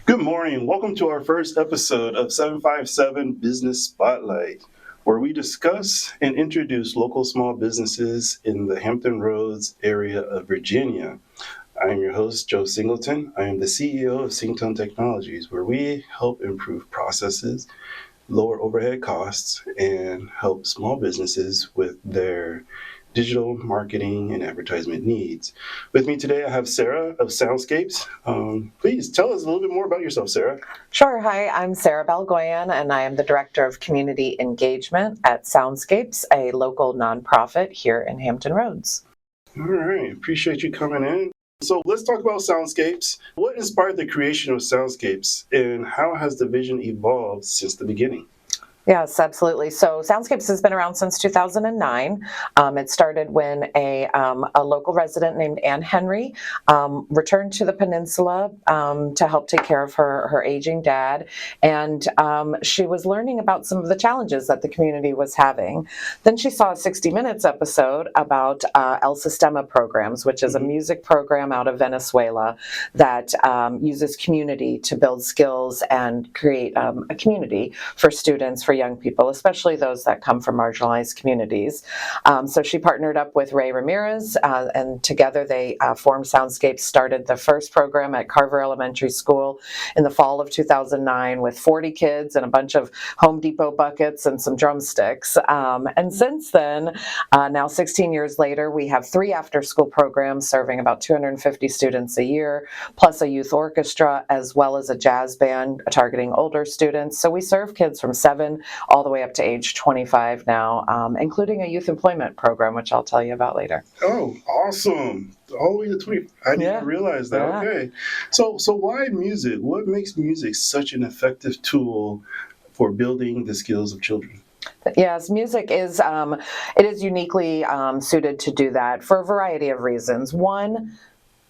Good morning. Welcome to our first episode of 757 Business Spotlight, where we discuss and introduce local small businesses in the Hampton Roads area of Virginia. I am your host, Joe Singleton. I am the CEO of Singtone Technologies, where we help improve processes, lower overhead costs, and help small businesses with their digital marketing and advertisement needs. With me today, I have Sarah of Soundscapes. Please tell us a little bit more about yourself, Sarah. Sure. Hi, I'm Sarah Balgoyan, and I am the Director of Community Engagement at Soundscapes, a local nonprofit here in Hampton Roads. All right, appreciate you coming in. So let's talk about Soundscapes. What inspired the creation of Soundscapes, and how has the vision evolved since the beginning? Yes, absolutely. So Soundscapes has been around since 2009. It started when a local resident named Ann Henry returned to the Peninsula to help take care of her aging dad. And she was learning about some of the challenges that the community was having. Then she saw a 60 Minutes episode about El Sistema programs, which is a music program out of Venezuela that uses community to build skills and create a community for students, for young people, especially those that come from marginalized communities. So she partnered up with Ray Ramirez, and together they formed Soundscapes, started the first program at Carver Elementary School in the fall of 2009 with 40 kids and a bunch of Home Depot buckets and some drumsticks. And since then, now 16 years later, we have 3 after-school programs serving about 250 students a year, plus a youth orchestra, as well as a jazz band targeting older students. So we serve kids from 7 all the way up to age 25 now, including a youth employment program, which I'll tell you about later. Oh, awesome. All the way to 20. I didn't realize that. Yeah. Okay. So why music? What makes music such an effective tool for building the skills of children? Yes, music is it is uniquely suited to do that for a variety of reasons. One,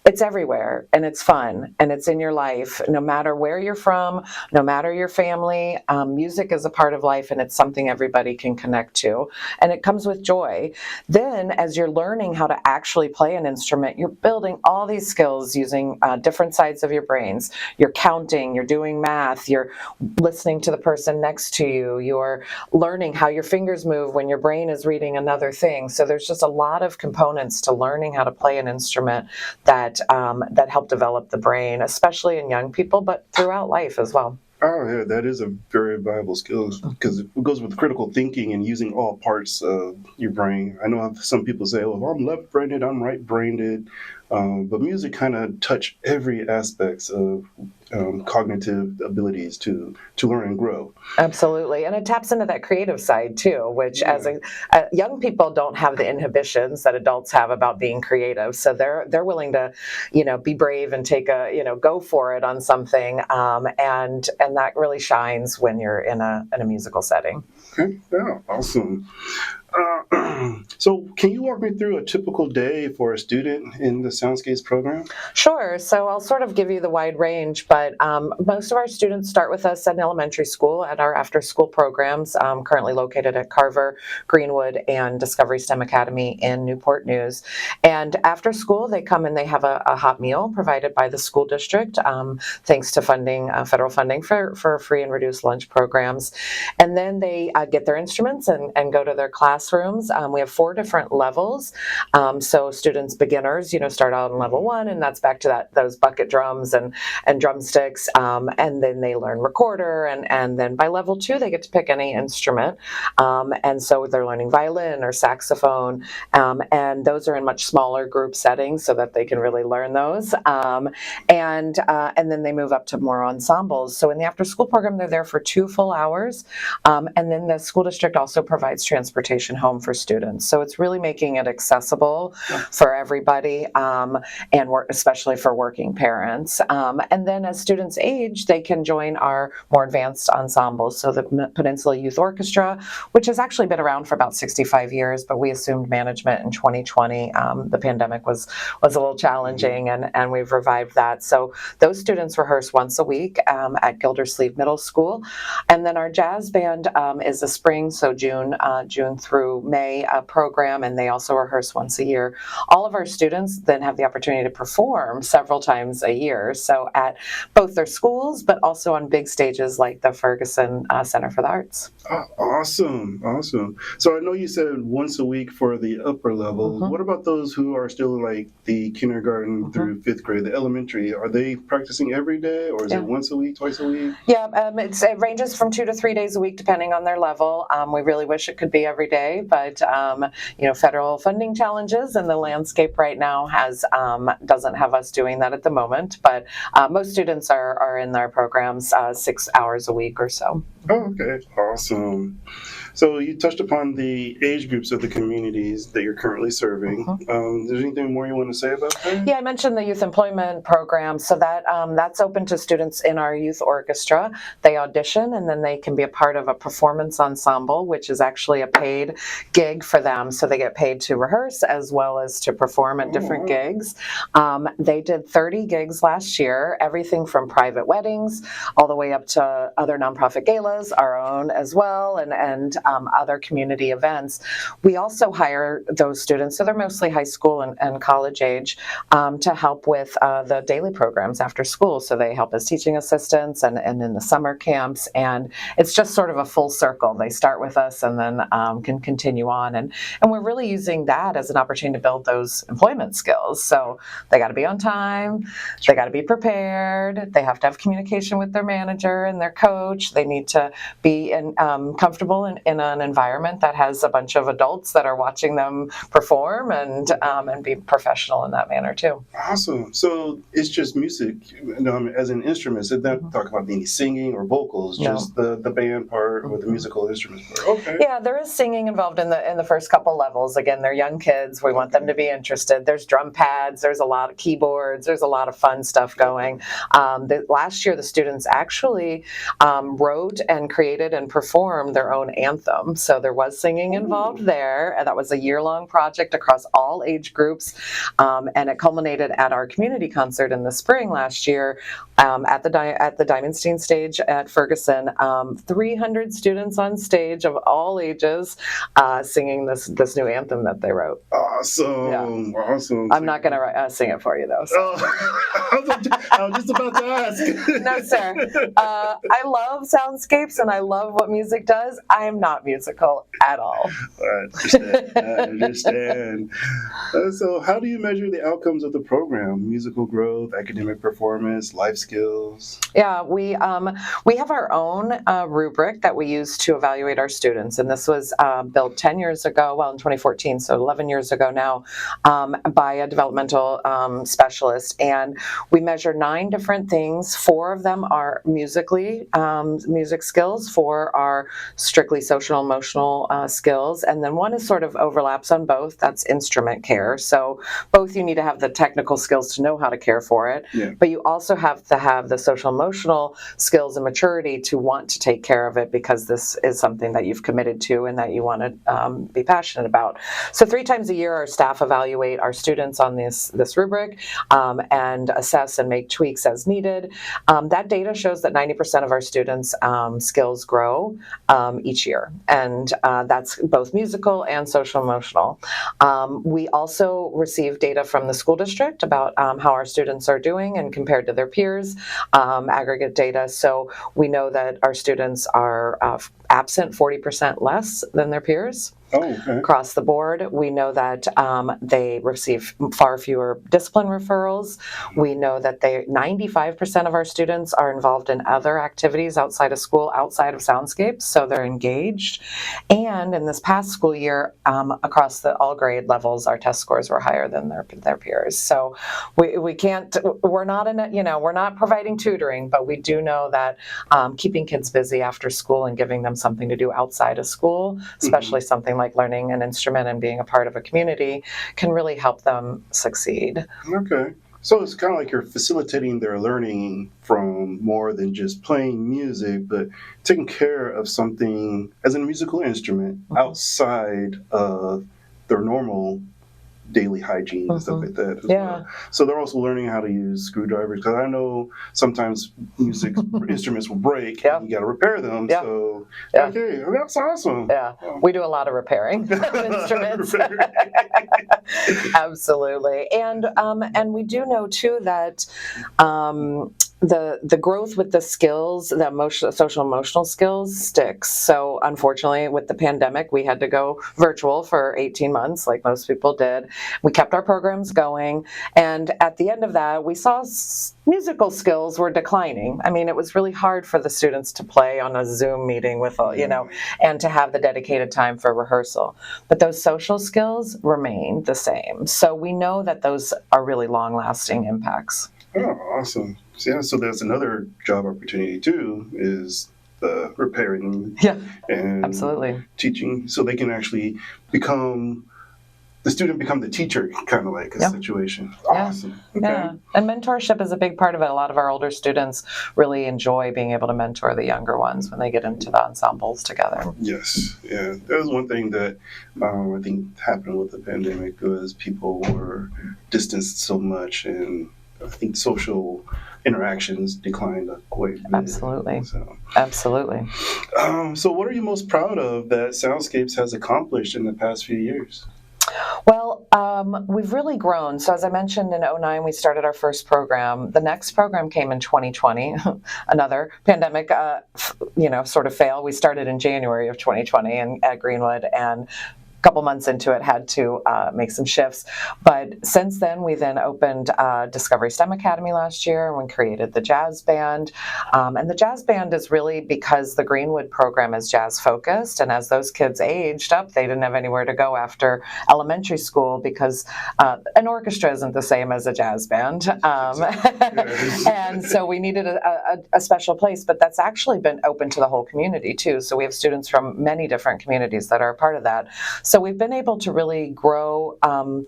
it's everywhere, and it's fun, and it's in your life, no matter where you're from, no matter your family. Music is a part of life, and it's something everybody can connect to, and it comes with joy. Then, as you're learning how to actually play an instrument, you're building all these skills using different sides of your brains. You're counting, you're doing math, you're listening to the person next to you, you're learning how your fingers move when your brain is reading another thing. So there's just a lot of components to learning how to play an instrument that help develop the brain, especially in young people, but throughout life as well. Oh, yeah, that is a very valuable skill because it goes with critical thinking and using all parts of your brain. I know some people say, "Oh, I'm left-brained, I'm right-brained," but music kind of touch every aspect of cognitive abilities to learn and grow. Absolutely, and it taps into that creative side too, which as young people don't have the inhibitions that adults have about being creative, so they're willing to, be brave and take go for it on something, and that really shines when you're in a musical setting. Okay, yeah, awesome. So can you walk me through a typical day for a student in the Soundscapes program? Sure. So I'll sort of give you the wide range, but most of our students start with us at an elementary school at our after-school programs, currently located at Carver, Greenwood, and Discovery STEM Academy in Newport News. And after school, they come and they have a hot meal provided by the school district, thanks to federal funding for free and reduced lunch programs. And then they get their instruments and go to their classrooms. We have 4 different levels. So students, beginners, start out on level 1, and that's back to those bucket drums and drumsticks. And then they learn recorder, and then by level 2, they get to pick any instrument. And so they're learning violin or saxophone, and those are in much smaller group settings so that they can really learn those. And then they move up to more ensembles. So in the after-school program, they're there for 2 full hours. And then the school district also provides transportation home for students. So it's really making it accessible for everybody, and especially for working parents. And then as students age, they can join our more advanced ensembles. So the Peninsula Youth Orchestra, which has actually been around for about 65 years, but we assumed management in 2020. The pandemic was a little challenging, and we've revived that. So those students rehearse once a week at Gildersleeve Middle School. And then our jazz band is the spring, so June through May, program, and they also rehearse once a year. All of our students then have the opportunity to perform several times a year, so at both their schools, but also on big stages like the Ferguson Center for the Arts. Oh, awesome, awesome. So I know you said once a week for the upper level. Mhm. What about those who are still like the kindergarten through fifth grade, the elementary? Are they practicing every day, or is it Yeah. once a week, twice a week? Yeah, it ranges from 2 to 3 days a week, depending on their level. We really wish it could be every day, but federal funding challenges and the landscape right now doesn't have us doing that at the moment. But most students are in their programs 6 hours a week or so. Oh, okay, awesome. So you touched upon the age groups of the communities that you're currently serving. Is there anything more you want to say about that? Yeah, I mentioned the youth employment program. So that's open to students in our youth orchestra. They audition, and then they can be a part of a performance ensemble, which is actually a paid gig for them. So they get paid to rehearse as well as to perform at different gigs. They did 30 gigs last year, everything from private weddings all the way up to other nonprofit galas, our own as well, and other community events. We also hire those students, so they're mostly high school and college age, to help with the daily programs after school. So they help as teaching assistants and in the summer camps, and it's just sort of a full circle. They start with us and then can continue on, and we're really using that as an opportunity to build those employment skills. So they got to be on time, they got to be prepared, they have to have communication with their manager and their coach. They need to be comfortable in an environment that has a bunch of adults that are watching them perform, and be professional in that manner too. Awesome. So it's just music, as an instrument. So not talk about any singing or vocals, No. just the band part or the musical instruments part. Okay. Yeah, there is singing involved in the first couple levels. Again, they're young kids. We want them to be interested. There's drum pads. There's a lot of keyboards. There's a lot of fun stuff going. Last year, the students actually wrote and created and performed their own anthem. So there was singing involved there. And that was a year-long project across all age groups, and it culminated at our community concert in the spring last year at the Diamondstein stage at Ferguson. 300 students on stage of all ages singing this new anthem that they wrote. Awesome. Yeah. Awesome. I'm not going to sing it for you, though. So. I was just about to ask. No, sir. I love Soundscapes and I love what music does. I am not musical at all. I understand. So how do you measure the outcomes of the program? Musical growth, academic performance, life skills? Yeah, we have our own rubric that we use to evaluate our students, and this was built 10 years ago, well, in 2014, so 11 years ago now, by a developmental specialist, and we measure 9 different things. 4 of them are music skills, 4 are strictly social emotional skills, and then 1 is sort of overlaps on both. That's instrument care. So both you need to have the technical skills to know how to care for it, but you also have to have the social emotional skills and maturity to want to take care of it, because this is something that you've committed to and that you want to be passionate about. So 3 times a year, our staff evaluate our students on this rubric and assess and make tweaks as needed. That data shows that 90% of our students' skills grow each year, and that's both musical and social emotional. We also receive data from the school district about how our students are doing and compared to their peers, aggregate data. So we know that our students are absent 40% less than their peers. Across the board. We know that they receive far fewer discipline referrals. We know that 95% of our students are involved in other activities outside of school, outside of Soundscapes, so they're engaged. And in this past school year, across all grade levels, our test scores were higher than their peers. So we're not providing tutoring, but we do know that keeping kids busy after school and giving them something to do outside of school, especially something like learning an instrument and being a part of a community, can really help them succeed. Okay. So it's kind of like you're facilitating their learning from more than just playing music, but taking care of something as a musical instrument outside of their normal daily hygiene and stuff like that as Yeah. well. So they're also learning how to use screwdrivers, because I know sometimes music instruments will break Yeah. and you got to repair them. Yeah. So, Yeah. okay, that's awesome. Yeah, we do a lot of repairing of instruments. Absolutely, and we do know too that the growth with the skills, the social emotional skills sticks. So unfortunately, with the pandemic, we had to go virtual for 18 months, like most people did. We kept our programs going, and at the end of that, we saw musical skills were declining. I mean, it was really hard for the students to play on a Zoom meeting with, and to have the dedicated time for rehearsal. But those social skills remain the same. So we know that those are really long-lasting impacts. Oh, awesome. Yeah, so that's another job opportunity too, is the repairing and absolutely. teaching, so they can actually become the teacher, kind of like a situation. Awesome. Okay. Yeah, and mentorship is a big part of it. A lot of our older students really enjoy being able to mentor the younger ones when they get into the ensembles together. Yes, yeah. That was one thing that I think happened with the pandemic, was people were distanced so much, and I think social interactions declined quite a bit. Absolutely. So. Absolutely. So what are you most proud of that Soundscapes has accomplished in the past few years? Well, we've really grown. So as I mentioned, in 2009, we started our first program. The next program came in 2020, another pandemic, sort of fail. We started in January of 2020 at Greenwood, and couple months into it had to make some shifts. But since then, we then opened Discovery STEM Academy last year, and we created the jazz band. And the jazz band is really because the Greenwood program is jazz focused, and as those kids aged up, they didn't have anywhere to go after elementary school, because an orchestra isn't the same as a jazz band. And so we needed a special place, but that's actually been open to the whole community too. So we have students from many different communities that are a part of that. So we've been able to really grow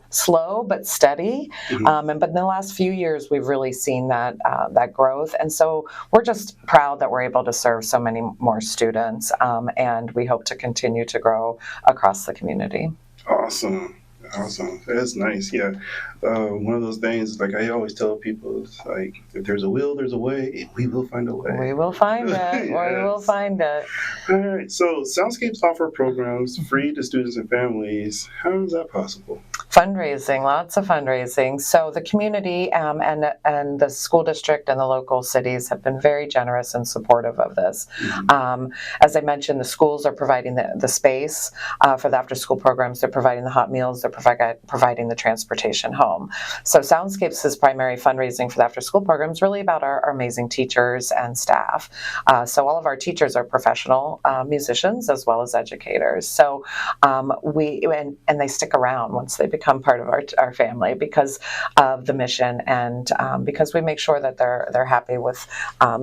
slow but steady, but in the last few years we've really seen that growth, and so we're just proud that we're able to serve so many more students, and we hope to continue to grow across the community. Awesome. That's nice. Yeah. One of those things, like I always tell people, it's like, if there's a will, there's a way, and we will find a way. We will find it. Yes. We will find it. All right. So Soundscapes offer programs free to students and families. How is that possible? Fundraising, lots of fundraising. So the community and the school district and the local cities have been very generous and supportive of this. As I mentioned, the schools are providing the space for the after-school programs. They're providing the hot meals. They're providing the transportation home. So Soundscapes' primary fundraising for the after-school program is really about our amazing teachers and staff. So all of our teachers are professional musicians as well as educators. So and they stick around once they become part of our family because of the mission, and because we make sure that they're happy with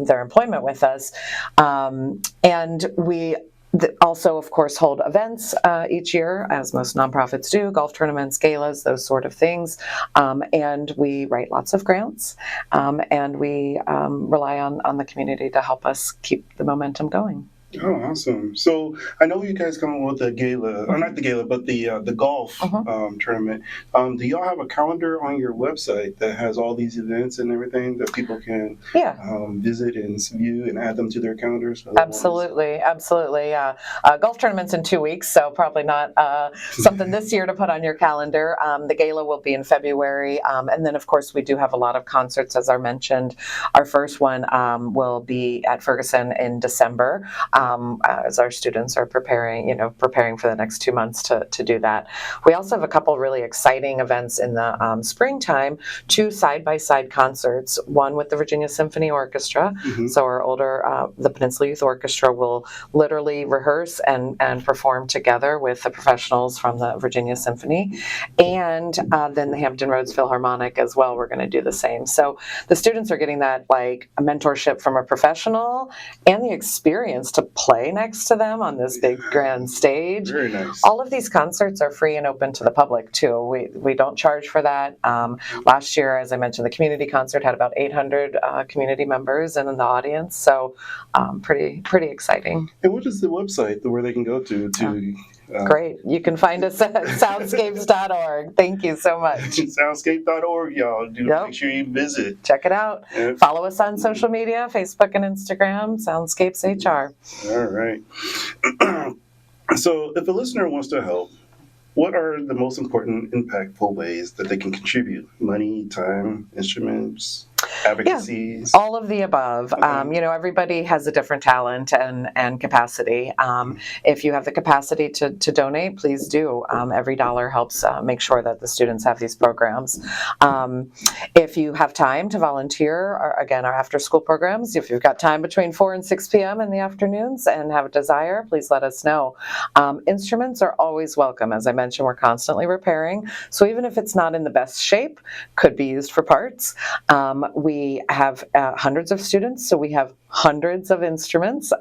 their employment with us, and we also, of course, hold events each year, as most nonprofits do, golf tournaments, galas, those sort of things. And we write lots of grants, and we rely on the community to help us keep the momentum going. Oh, awesome. So I know you guys come up with a gala, or not the gala, but the golf tournament. Do y'all have a calendar on your website that has all these events and everything that people can visit and view and add them to their calendars? Absolutely. Golf tournament's in 2 weeks, so probably not something this year to put on your calendar. The gala will be in February, and then of course we do have a lot of concerts, as I mentioned. Our first one will be at Ferguson in December. As our students are preparing for the next 2 months to do that. We also have a couple really exciting events in the springtime, 2 side-by-side concerts, one with the Virginia Symphony Orchestra. So our the Peninsula Youth Orchestra will literally rehearse and perform together with the professionals from the Virginia Symphony. And then the Hampton Roads Philharmonic as well, we're going to do the same. So the students are getting that, like, a mentorship from a professional and the experience to play next to them on this big grand stage. Very nice. All of these concerts are free and open to the public too. We don't charge for that. Last year, as I mentioned, the community concert had about 800 community members in the audience, so pretty exciting. And what is the website where they can go to? Great. You can find us at soundscapes.org. Thank you so much. Soundscape.org, y'all. Make sure you visit. Check it out. Yep. Follow us on social media, Facebook and Instagram, Soundscapes HR. All right. So if a listener wants to help, what are the most important, impactful ways that they can contribute? Money, time, instruments, advocacies? Yeah, all of the above. Everybody has a different talent and capacity. If you have the capacity to donate, please do. Every dollar helps make sure that the students have these programs. If you have time to volunteer, our after-school programs, if you've got time between 4 and 6 p.m. in the afternoons and have a desire, please let us know. Instruments are always welcome. As I mentioned, we're constantly repairing. So even if it's not in the best shape, could be used for parts. We have hundreds of students, so we have hundreds of instruments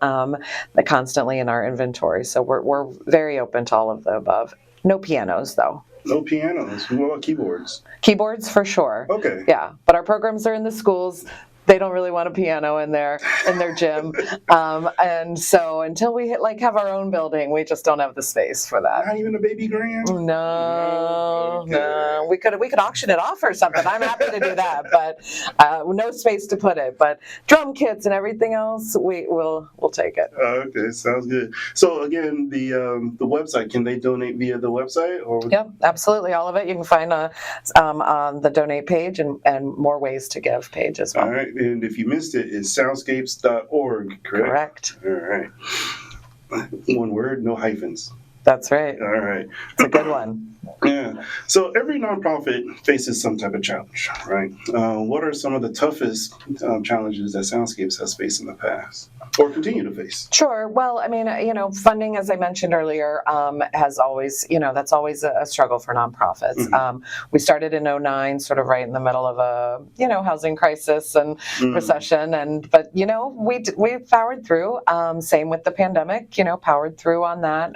constantly in our inventory. So we're very open to all of the above. No pianos, though. No pianos. What about keyboards? Keyboards for sure. Okay. Yeah, but our programs are in the schools. They don't really want a piano in their gym, and so until we have our own building, we just don't have the space for that. Not even a baby grand? No. We could auction it off or something. I'm happy to do that, but no space to put it. But drum kits and everything else, we'll take it. Okay, sounds good. So again, the website, can they donate via the website? Or? Yep, absolutely, all of it. You can find on the donate page and more ways to give page as well. All right. And if you missed it, it's soundscapes.org, correct? Correct. All right. One word, no hyphens. That's right. All right. It's a good one. Yeah. So every nonprofit faces some type of challenge, right? What are some of the toughest challenges that Soundscapes has faced in the past or continue to face? Sure. Well, funding, as I mentioned earlier, has always, that's always a struggle for nonprofits. Mm-hmm. We started in 2009, sort of right in the middle of a, housing crisis and recession. But we powered through. Same with the pandemic, powered through on that,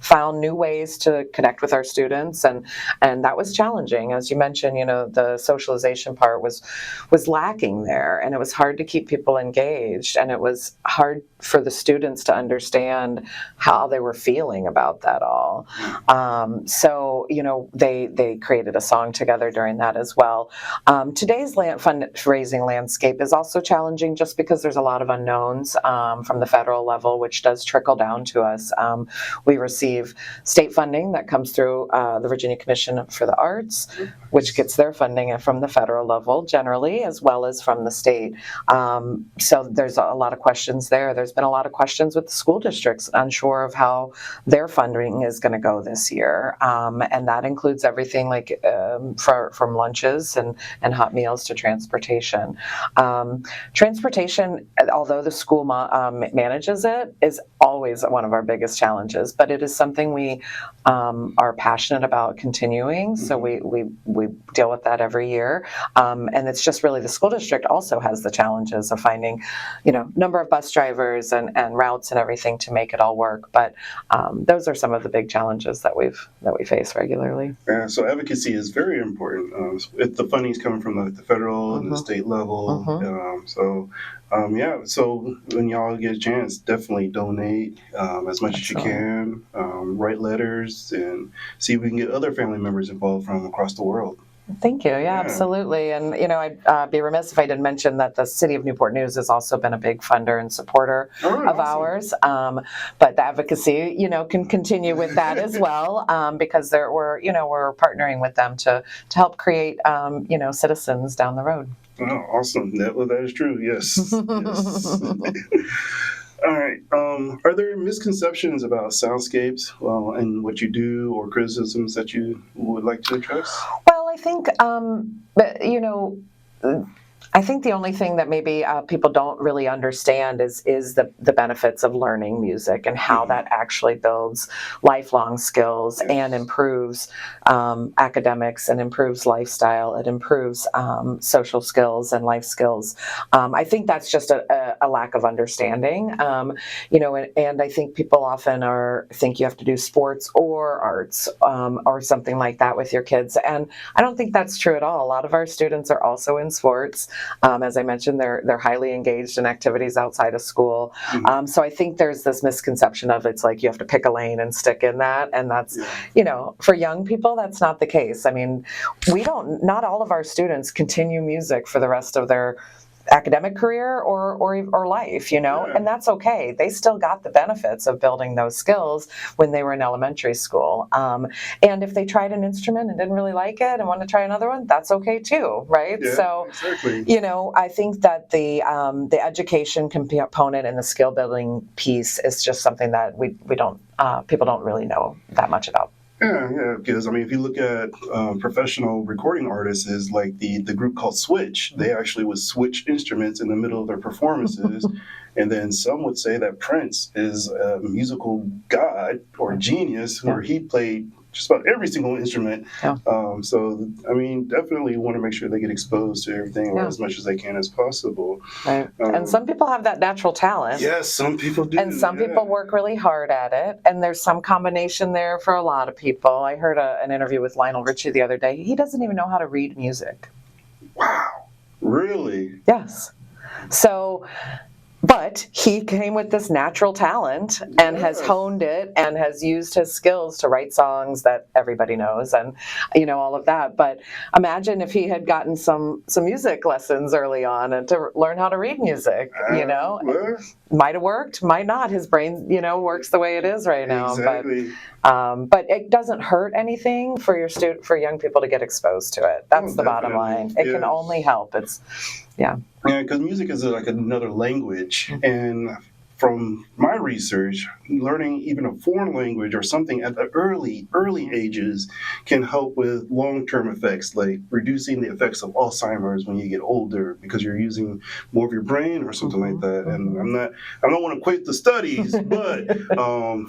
found new ways to connect with our students. And that was challenging. As you mentioned, the socialization part was lacking there, and it was hard to keep people engaged, and it was hard for the students to understand how they were feeling about that all. So they created a song together during that as well. Today's fundraising landscape is also challenging just because there's a lot of unknowns from the federal level, which does trickle down to us. We receive state funding that comes through the Virginia Commission for the Arts, which gets their funding from the federal level generally, as well as from the state. So there's a lot of questions there. There's been a lot of questions with the school districts, unsure of how their funding is going to go this year. And that includes everything from lunches and hot meals to transportation. Transportation, although the school manages it, is always one of our biggest challenges, but it is something we are passionate about continuing. So we deal with that every year. And it's just really the school district also has the challenges of finding, number of bus drivers and routes and everything to make it all work. But those are some of the big challenges that we face regularly. Yeah, so advocacy is very important. If the funding is coming from the federal and the state level. So when y'all get a chance, definitely donate as much as you can. Write letters and see if we can get other family members involved from across the world. Thank you. Yeah, absolutely. And, I'd be remiss if I didn't mention that the City of Newport News has also been a big funder and supporter of ours. But the advocacy, can continue with that as well because we're partnering with them to help create, citizens down the road. Oh, awesome. That is true. Yes. Yes. All right. Are there misconceptions about Soundscapes and what you do, or criticisms that you would like to address? Well, I think, I think the only thing that maybe people don't really understand is the benefits of learning music and how that actually builds lifelong skills and improves academics and improves lifestyle. It improves social skills and life skills. I think that's just a lack of understanding, and I think people often think you have to do sports or arts or something like that with your kids, and I don't think that's true at all. A lot of our students are also in sports. As I mentioned, they're highly engaged in activities outside of school. So I think there's this misconception of it's like you have to pick a lane and stick in that, and that's, for young people, that's not the case. I mean, not all of our students continue music for the rest of their academic career or life, and that's okay. They still got the benefits of building those skills when they were in elementary school. And if they tried an instrument and didn't really like it and want to try another one, that's okay too, right? Yeah, so, exactly. I think that the education component and the skill building piece is just something that we don't people don't really know that much about. Yeah, because I mean, if you look at professional recording artists, is like the group called Switch. They actually would switch instruments in the middle of their performances, and then some would say that Prince is a musical god or genius, where he played just about every single instrument. Yeah. So I mean, definitely want to make sure they get exposed to everything as much as they can as possible. Right. And some people have that natural talent. Yes, some people do. And some people work really hard at it. And there's some combination there for a lot of people. I heard an interview with Lionel Richie the other day. He doesn't even know how to read music. Wow. Really? Yes. So, but he came with this natural talent and has honed it and has used his skills to write songs that everybody knows and, all of that. But imagine if he had gotten some music lessons early on and to learn how to read music, might have worked, might not. His brain, works the way it is right now. Exactly. But it doesn't hurt anything for young people to get exposed to it. That's the bottom line. It can only help. Yeah, because music is like another language, and from my research, learning even a foreign language or something at the early ages can help with long-term effects, like reducing the effects of Alzheimer's when you get older, because you're using more of your brain or something like that. And I don't want to quote the studies, but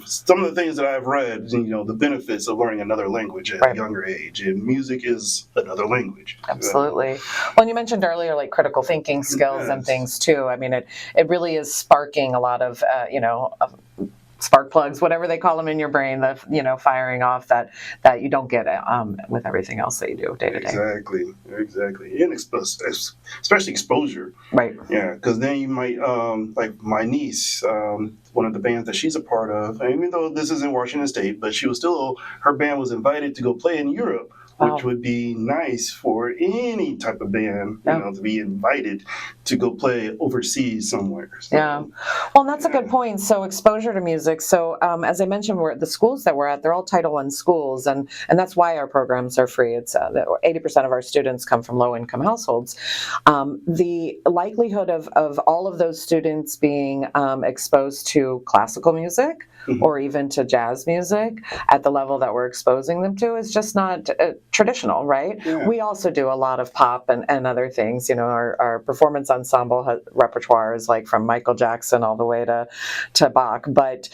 some of the things that I've read, the benefits of learning another language at a younger age, and music is another language. Absolutely. Well, and you mentioned earlier, like critical thinking skills and things too. I mean, it really is sparking a lot of spark plugs, whatever they call them in your brain, firing off that you don't get with everything else that you do day to day. Exactly. And especially exposure. Right. Yeah, because then you might, like my niece, one of the bands that she's a part of, and even though this is in Washington State, but her band was invited to go play in Europe, which would be nice for any type of band, to be invited to go play overseas somewhere. So, well, and that's a good point. So exposure to music. So as I mentioned, the schools that we're at, they're all Title I schools, and that's why our programs are free. It's 80% of our students come from low-income households. The likelihood of all of those students being exposed to classical music or even to jazz music at the level that we're exposing them to is just not traditional, right? Yeah. We also do a lot of pop and other things. Our performance ensemble repertoire is like from Michael Jackson all the way to Bach, but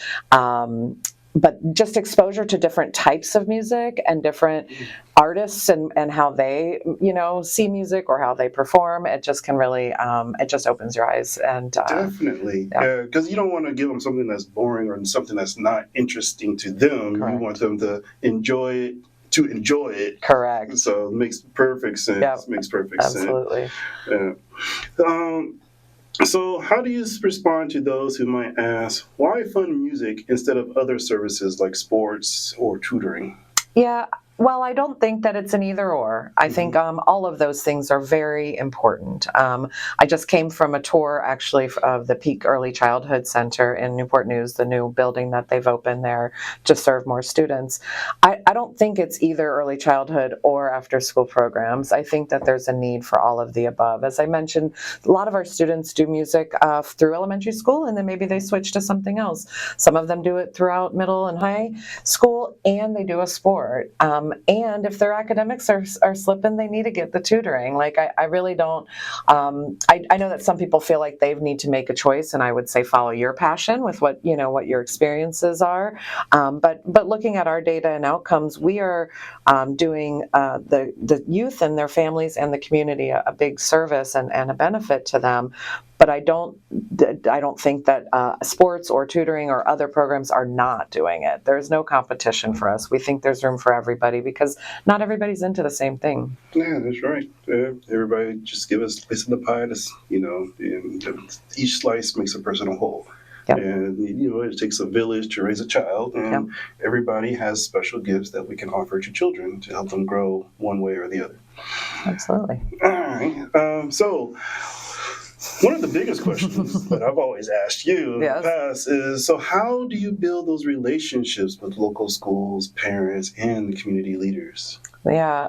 just exposure to different types of music and different artists and how they, see music or how they perform, it just can really, it just opens your eyes. And definitely, because you don't want to give them something that's boring or something that's not interesting to them. Correct. You want them to enjoy it. Correct. So it makes perfect sense. Yep. Makes perfect Absolutely. sense. Yeah. So how do you respond to those who might ask, why fund music instead of other services like sports or tutoring? Yeah. Well, I don't think that it's an either or. I think all of those things are very important. I just came from a tour, actually, of the Peak Early Childhood Center in Newport News, the new building that they've opened there to serve more students. I don't think it's either early childhood or after-school programs. I think that there's a need for all of the above. As I mentioned, a lot of our students do music through elementary school, and then maybe they switch to something else. Some of them do it throughout middle and high school, and they do a sport. And if their academics are slipping, they need to get the tutoring. Like, I really don't, I know that some people feel like they need to make a choice, and I would say follow your passion with what your experiences are. But looking at our data and outcomes, we are doing the youth and their families and the community a big service and a benefit to them. But I don't think that sports or tutoring or other programs are not doing it. There's no competition for us. We think there's room for everybody because not everybody's into the same thing. Yeah, that's right. Everybody just give us a slice of the pie. And each slice makes a person a whole. Yep. And it takes a village to raise a child, and yep. Everybody has special gifts that we can offer to children to help them grow one way or the other. Absolutely. All right. So one of the biggest questions that I've always asked you in the past is, so how do you build those relationships with local schools, parents, and the community leaders? Yeah.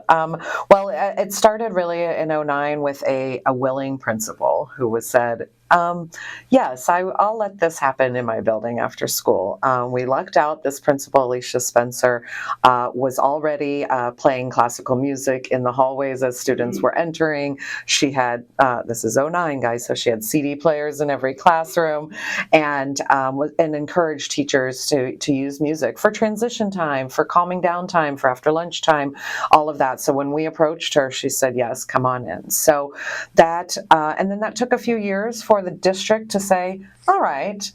Well, it started really in 2009 with a willing principal who said, yes, I'll let this happen in my building after school. We lucked out. This principal, Alicia Spencer, was already playing classical music in the hallways as students were entering. She had, this is 2009, guys, so she had CD players in every classroom, and encouraged teachers to use music for transition time, for calming down time, for after lunch time, all of that. So when we approached her, she said, yes, come on in. So that, and then that took a few years for the district to say, all right,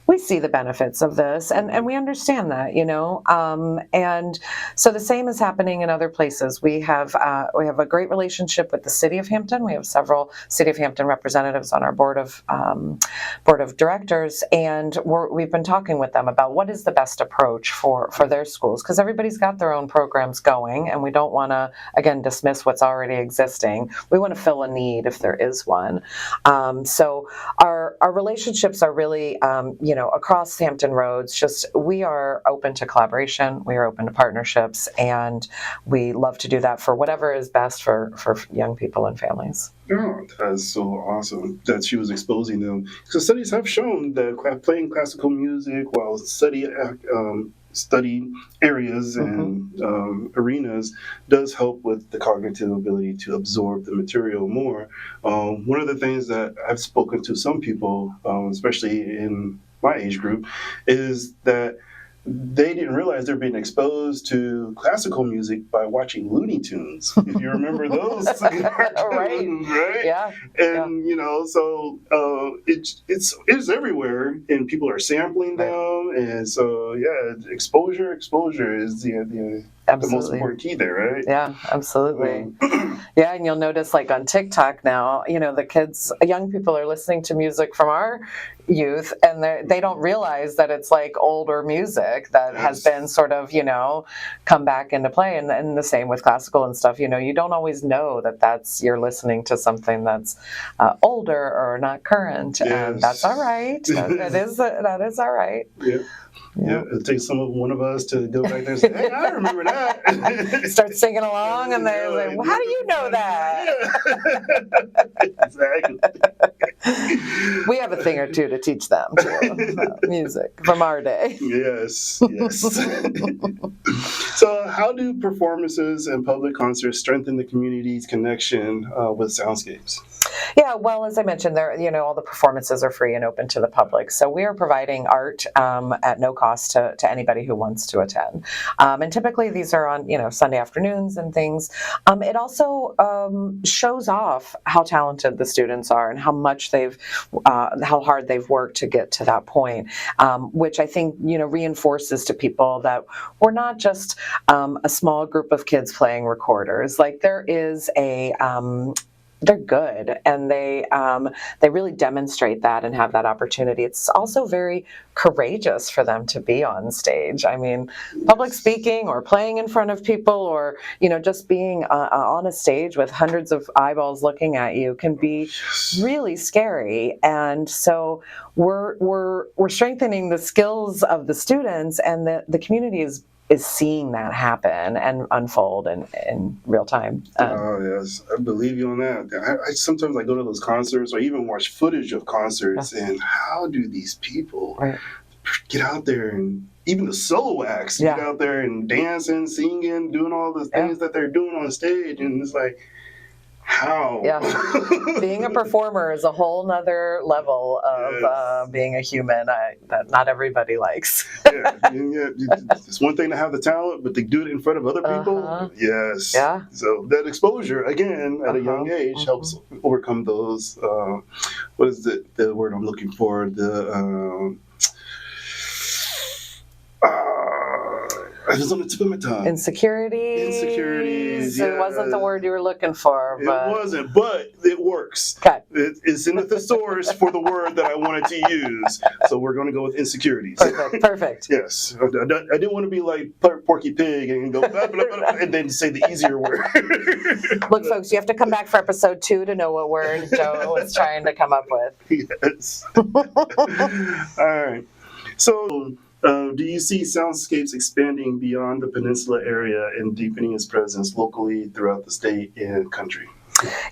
we see the benefits of this, and we understand that, and so the same is happening in other places. We have a great relationship with the City of Hampton. We have several City of Hampton representatives on our board of directors, and we've been talking with them about what is the best approach for their schools, because everybody's got their own programs going, and we don't want to, again, dismiss what's already existing. We want to fill a need if there is one. So our relationships are really, across Hampton Roads, we are open to collaboration, we are open to partnerships, and we love to do that for whatever is best for young people and families. Oh, that's so awesome that she was exposing them. Because studies have shown that playing classical music while study areas and arenas does help with the cognitive ability to absorb the material more. One of the things that I've spoken to some people, especially in my age group, is that they didn't realize they're being exposed to classical music by watching Looney Tunes. If you remember those, right? Yeah. And so it's everywhere, and people are sampling them, and so exposure is the most important key there, right? Yeah, absolutely. Yeah, and you'll notice, like on TikTok now, the kids, young people are listening to music from our youth, and they don't realize that it's like older music that has been sort of, come back into play. And the same with classical and stuff. You don't always know that you're listening to something that's older or not current, and that's all right. That is all right. Yeah. Yeah, it takes one of us to go back there and say, hey, I remember that. Start singing along, and they're like, well, how do you know that? Exactly. We have a thing or two to teach them, too, music from our day. Yes. So how do performances and public concerts strengthen the community's connection with Soundscapes? Yeah, well, as I mentioned, all the performances are free and open to the public. So we are providing art at no cost to anybody who wants to attend. And typically these are on, Sunday afternoons and things. It also shows off how talented the students are and how hard they've worked to get to that point, which I think, reinforces to people that we're not just a small group of kids playing recorders. Like there is they're good, and they really demonstrate that and have that opportunity. It's also very courageous for them to be on stage. I mean, public speaking or playing in front of people, or just being on a stage with hundreds of eyeballs looking at you can be really scary. And so we're strengthening the skills of the students, and the community is seeing that happen and unfold in real time. Oh, yes. I believe you on that. I sometimes go to those concerts or even watch footage of concerts, and how do these people get out there and even the solo acts Yeah. get out there and dancing, singing, doing all the things that they're doing on stage, and it's like, how? Yeah. Being a performer is a whole nother level of being a human that not everybody likes. It's one thing to have the talent, but to do it in front of other people, yes. Yeah. So that exposure, again, at a young age, helps overcome those. What is the word I'm looking for? It was on the tip of my tongue. Insecurities. It wasn't the word you were looking for. But... It wasn't, but it works. Okay. It's in the thesaurus for the word that I wanted to use. So we're going to go with insecurities. Perfect. Yes. I didn't want to be like Porky Pig and go blah, blah, blah, and then say the easier word. Look, folks, you have to come back for episode 2 to know what word Joe was trying to come up with. Yes. All right. So, do you see Soundscapes expanding beyond the Peninsula area and deepening its presence locally throughout the state and country?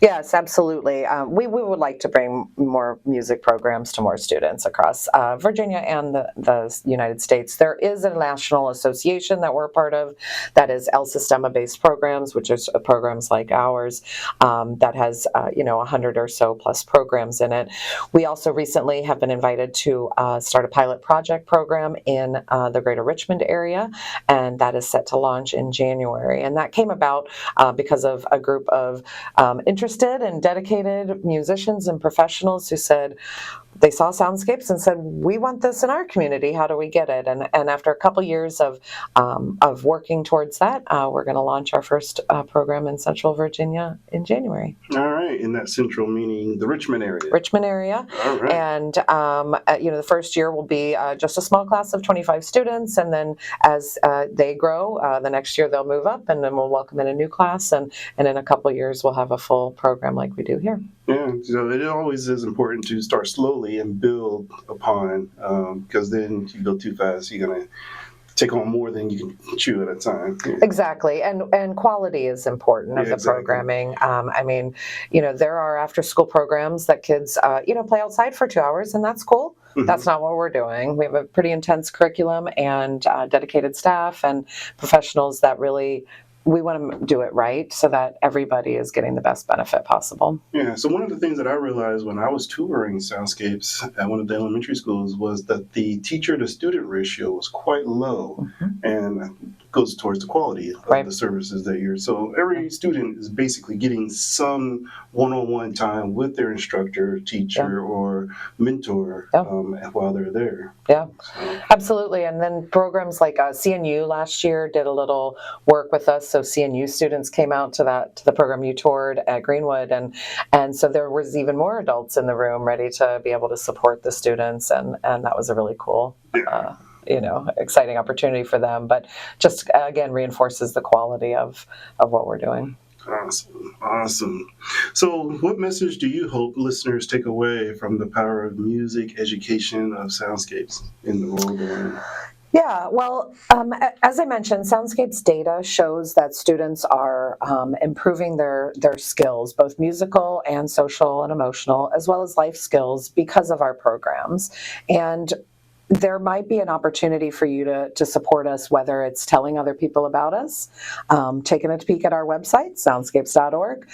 Yes, absolutely. We would like to bring more music programs to more students across Virginia and the United States. There is a national association that we're a part of that is El Sistema-based programs, which is programs like ours that has 100 or so plus programs in it. We also recently have been invited to start a pilot project program in the greater Richmond area, and that is set to launch in January. And that came about because of a group of interested and dedicated musicians and professionals who said they saw Soundscapes and said, we want this in our community. How do we get it? And after a couple years of working towards that, we're going to launch our first program in Central Virginia in January. All right. In that central meaning the Richmond area. Richmond area. All right. And, the first year will be just a small class of 25 students. And then as they grow, the next year they'll move up and then we'll welcome in a new class. And in a couple of years, we'll have a full program like we do here. Yeah, so it always is important to start slowly and build upon, because then if you build too fast, you're going to take on more than you can chew at a time. Yeah. Exactly, and quality is important of the programming. There are after-school programs that kids, play outside for 2 hours, and that's cool. Mm-hmm. That's not what we're doing. We have a pretty intense curriculum and dedicated staff and professionals that really... we want to do it right so that everybody is getting the best benefit possible. Yeah, so one of the things that I realized when I was touring Soundscapes at one of the elementary schools was that the teacher-to-student ratio was quite low, and goes towards the quality of the services that you're... So every student is basically getting some one-on-one time with their instructor, teacher, or mentor while they're there. Yeah, absolutely. And then programs like CNU last year did a little work with us. So CNU students came out to the program you toured at Greenwood, and so there was even more adults in the room ready to be able to support the students, and that was a really cool, exciting opportunity for them. But just again reinforces the quality of what we're doing. Awesome. So, what message do you hope listeners take away from the power of music education of Soundscapes in the role they're in? Yeah, well, as I mentioned, Soundscapes data shows that students are improving their skills, both musical and social and emotional, as well as life skills because of our programs. And there might be an opportunity for you to support us, whether it's telling other people about us, taking a peek at our website, soundscapes.org,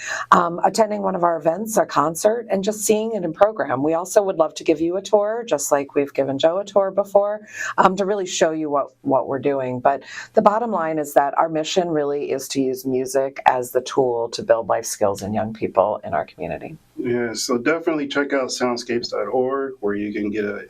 attending one of our events, a concert, and just seeing it in program. We also would love to give you a tour, just like we've given Joe a tour before, to really show you what we're doing. But the bottom line is that our mission really is to use music as the tool to build life skills in young people in our community. Yeah, so definitely check out soundscapes.org, where you can get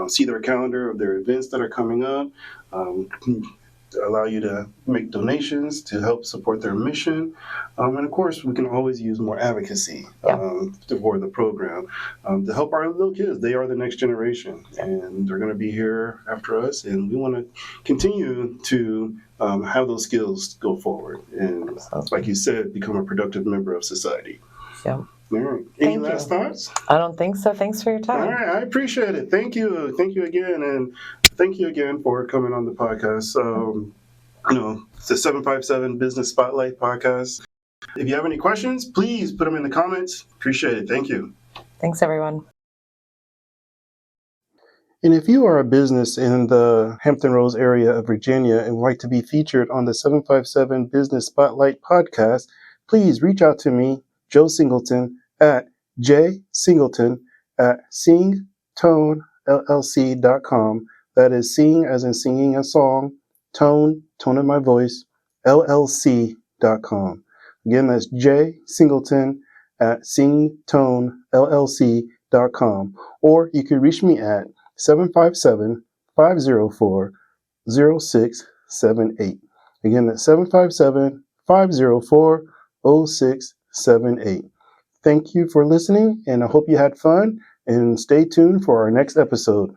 see their calendar of their events that are coming up, allow you to make donations to help support their mission. And of course, we can always use more advocacy for the program to help our little kids. They are the next generation, and they're going to be here after us, and we want to continue to have those skills go forward and, like you said, become a productive member of society. Yeah. All right. Any last thoughts? I don't think so. Thanks for your time. All right. I appreciate it. Thank you. Thank you again. And thank you again for coming on the podcast. It's the 757 Business Spotlight podcast. If you have any questions, please put them in the comments. Appreciate it. Thank you. Thanks, everyone. And if you are a business in the Hampton Roads area of Virginia and would like to be featured on the 757 Business Spotlight podcast, please reach out to me, Joe Singleton, at jsingleton at singtonellc.com. That is sing as in singing a song, tone of my voice, llc.com. Again, that's jsingleton at singtonellc.com. Or you can reach me at 757-504-0678. Again, that's 757-504-0678. Thank you for listening, and I hope you had fun, and stay tuned for our next episode.